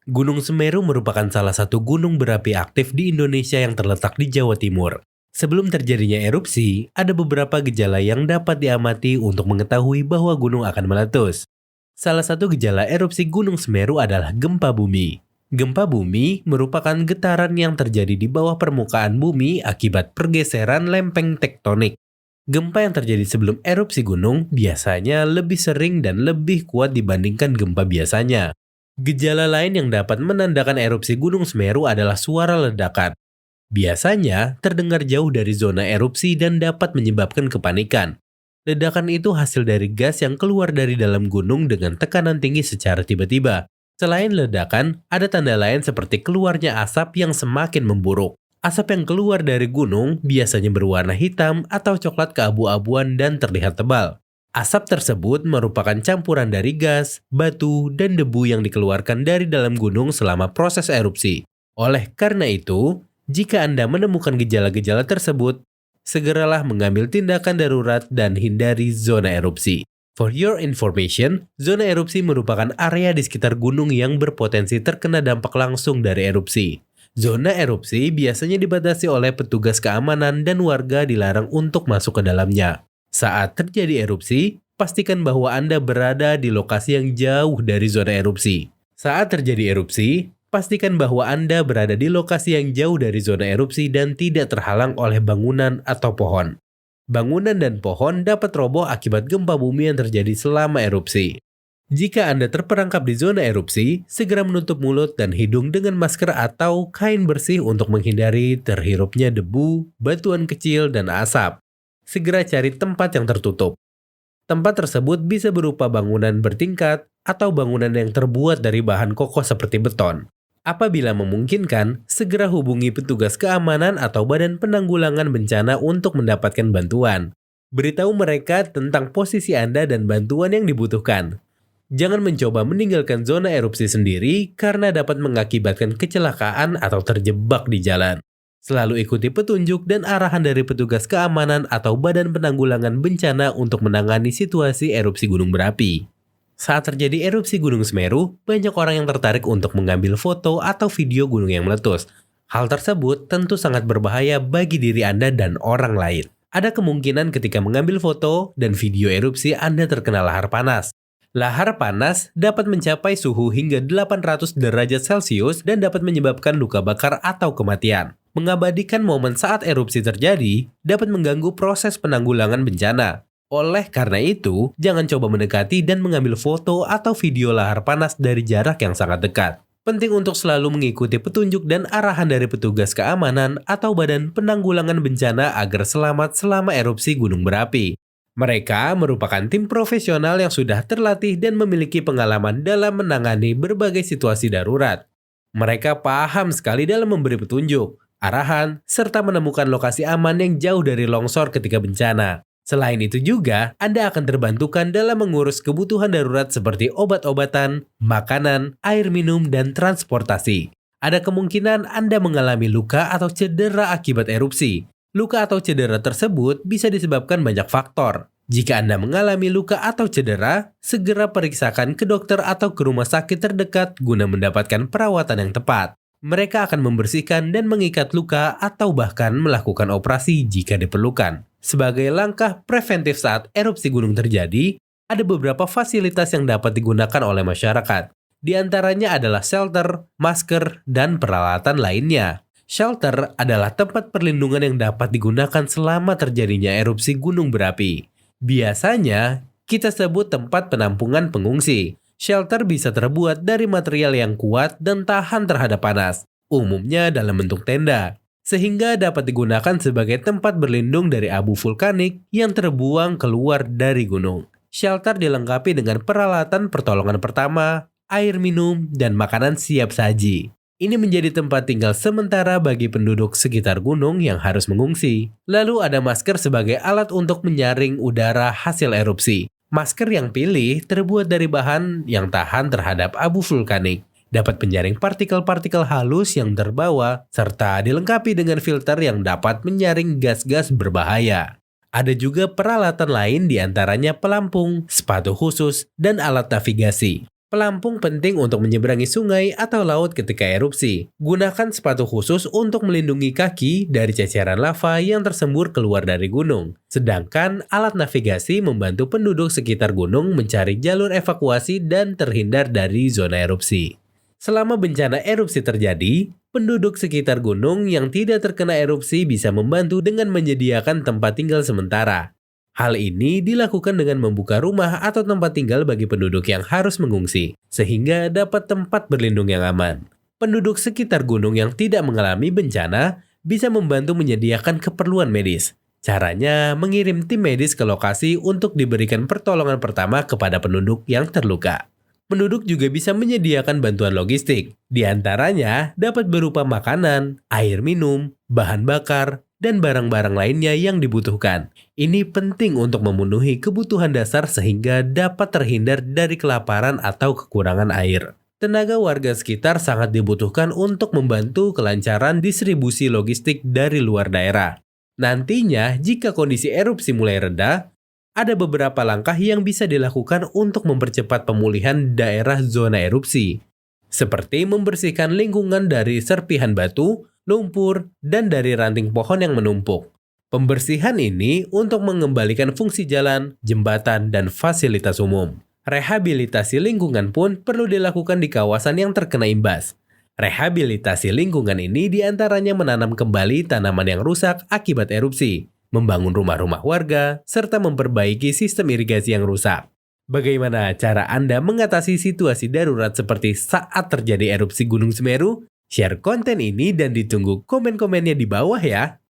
Gunung Semeru merupakan salah satu gunung berapi aktif di Indonesia yang terletak di Jawa Timur. Sebelum terjadinya erupsi, ada beberapa gejala yang dapat diamati untuk mengetahui bahwa gunung akan meletus. Salah satu gejala erupsi Gunung Semeru adalah gempa bumi. Gempa bumi merupakan getaran yang terjadi di bawah permukaan bumi akibat pergeseran lempeng tektonik. Gempa yang terjadi sebelum erupsi gunung biasanya lebih sering dan lebih kuat dibandingkan gempa biasanya. Gejala lain yang dapat menandakan erupsi Gunung Semeru adalah suara ledakan. Biasanya terdengar jauh dari zona erupsi dan dapat menyebabkan kepanikan. Ledakan itu hasil dari gas yang keluar dari dalam gunung dengan tekanan tinggi secara tiba-tiba. Selain ledakan, ada tanda lain seperti keluarnya asap yang semakin memburuk. Asap yang keluar dari gunung biasanya berwarna hitam atau coklat keabu-abuan dan terlihat tebal. Asap tersebut merupakan campuran dari gas, batu, dan debu yang dikeluarkan dari dalam gunung selama proses erupsi. Oleh karena itu, jika Anda menemukan gejala-gejala tersebut, segeralah mengambil tindakan darurat dan hindari zona erupsi. For your information, zona erupsi merupakan area di sekitar gunung yang berpotensi terkena dampak langsung dari erupsi. Zona erupsi biasanya dibatasi oleh petugas keamanan dan warga dilarang untuk masuk ke dalamnya. Saat terjadi erupsi, pastikan bahwa Anda berada di lokasi yang jauh dari zona erupsi. Saat terjadi erupsi, pastikan bahwa Anda berada di lokasi yang jauh dari zona erupsi dan tidak terhalang oleh bangunan atau pohon. Bangunan dan pohon dapat roboh akibat gempa bumi yang terjadi selama erupsi. Jika Anda terperangkap di zona erupsi, segera menutup mulut dan hidung dengan masker atau kain bersih untuk menghindari terhirupnya debu, batuan kecil, dan asap. Segera cari tempat yang tertutup. Tempat tersebut bisa berupa bangunan bertingkat atau bangunan yang terbuat dari bahan kokoh seperti beton. Apabila memungkinkan, segera hubungi petugas keamanan atau Badan Penanggulangan Bencana untuk mendapatkan bantuan. Beritahu mereka tentang posisi Anda dan bantuan yang dibutuhkan. Jangan mencoba meninggalkan zona erupsi sendiri karena dapat mengakibatkan kecelakaan atau terjebak di jalan. Selalu ikuti petunjuk dan arahan dari petugas keamanan atau Badan Penanggulangan Bencana untuk menangani situasi erupsi gunung berapi. Saat terjadi erupsi Gunung Semeru, banyak orang yang tertarik untuk mengambil foto atau video gunung yang meletus. Hal tersebut tentu sangat berbahaya bagi diri Anda dan orang lain. Ada kemungkinan ketika mengambil foto dan video erupsi Anda terkena lahar panas. Lahar panas dapat mencapai suhu hingga 800 derajat Celcius dan dapat menyebabkan luka bakar atau kematian. Mengabadikan momen saat erupsi terjadi dapat mengganggu proses penanggulangan bencana. Oleh karena itu, jangan coba mendekati dan mengambil foto atau video lahar panas dari jarak yang sangat dekat. Penting untuk selalu mengikuti petunjuk dan arahan dari petugas keamanan atau Badan Penanggulangan Bencana agar selamat selama erupsi gunung berapi. Mereka merupakan tim profesional yang sudah terlatih dan memiliki pengalaman dalam menangani berbagai situasi darurat. Mereka paham sekali dalam memberi petunjuk, arahan, serta menemukan lokasi aman yang jauh dari longsor ketika bencana. Selain itu juga, Anda akan terbantukan dalam mengurus kebutuhan darurat seperti obat-obatan, makanan, air minum, dan transportasi. Ada kemungkinan Anda mengalami luka atau cedera akibat erupsi. Luka atau cedera tersebut bisa disebabkan banyak faktor. Jika Anda mengalami luka atau cedera, segera periksakan ke dokter atau ke rumah sakit terdekat guna mendapatkan perawatan yang tepat. Mereka akan membersihkan dan mengikat luka atau bahkan melakukan operasi jika diperlukan. Sebagai langkah preventif saat erupsi gunung terjadi, ada beberapa fasilitas yang dapat digunakan oleh masyarakat. Di antaranya adalah shelter, masker, dan peralatan lainnya. Shelter adalah tempat perlindungan yang dapat digunakan selama terjadinya erupsi gunung berapi. Biasanya, kita sebut tempat penampungan pengungsi. Shelter bisa terbuat dari material yang kuat dan tahan terhadap panas, umumnya dalam bentuk tenda, sehingga dapat digunakan sebagai tempat berlindung dari abu vulkanik yang terbuang keluar dari gunung. Shelter dilengkapi dengan peralatan pertolongan pertama, air minum, dan makanan siap saji. Ini menjadi tempat tinggal sementara bagi penduduk sekitar gunung yang harus mengungsi. Lalu ada masker sebagai alat untuk menyaring udara hasil erupsi. Masker yang pilih terbuat dari bahan yang tahan terhadap abu vulkanik, dapat menyaring partikel-partikel halus yang terbawa, serta dilengkapi dengan filter yang dapat menyaring gas-gas berbahaya. Ada juga peralatan lain diantaranya pelampung, sepatu khusus, dan alat navigasi. Pelampung penting untuk menyeberangi sungai atau laut ketika erupsi. Gunakan sepatu khusus untuk melindungi kaki dari ceceran lava yang tersembur keluar dari gunung. Sedangkan alat navigasi membantu penduduk sekitar gunung mencari jalur evakuasi dan terhindar dari zona erupsi. Selama bencana erupsi terjadi, penduduk sekitar gunung yang tidak terkena erupsi bisa membantu dengan menyediakan tempat tinggal sementara. Hal ini dilakukan dengan membuka rumah atau tempat tinggal bagi penduduk yang harus mengungsi, sehingga dapat tempat berlindung yang aman. Penduduk sekitar gunung yang tidak mengalami bencana bisa membantu menyediakan keperluan medis. Caranya, mengirim tim medis ke lokasi untuk diberikan pertolongan pertama kepada penduduk yang terluka. Penduduk juga bisa menyediakan bantuan logistik, di antaranya dapat berupa makanan, air minum, bahan bakar, dan barang-barang lainnya yang dibutuhkan. Ini penting untuk memenuhi kebutuhan dasar sehingga dapat terhindar dari kelaparan atau kekurangan air. Tenaga warga sekitar sangat dibutuhkan untuk membantu kelancaran distribusi logistik dari luar daerah. Nantinya, jika kondisi erupsi mulai reda, ada beberapa langkah yang bisa dilakukan untuk mempercepat pemulihan daerah zona erupsi, seperti membersihkan lingkungan dari serpihan batu, lumpur, dan dari ranting pohon yang menumpuk. Pembersihan ini untuk mengembalikan fungsi jalan, jembatan, dan fasilitas umum. Rehabilitasi lingkungan pun perlu dilakukan di kawasan yang terkena imbas. Rehabilitasi lingkungan ini diantaranya menanam kembali tanaman yang rusak akibat erupsi, membangun rumah-rumah warga, serta memperbaiki sistem irigasi yang rusak. Bagaimana cara Anda mengatasi situasi darurat seperti saat terjadi erupsi Gunung Semeru? Share konten ini dan ditunggu komen-komennya di bawah ya.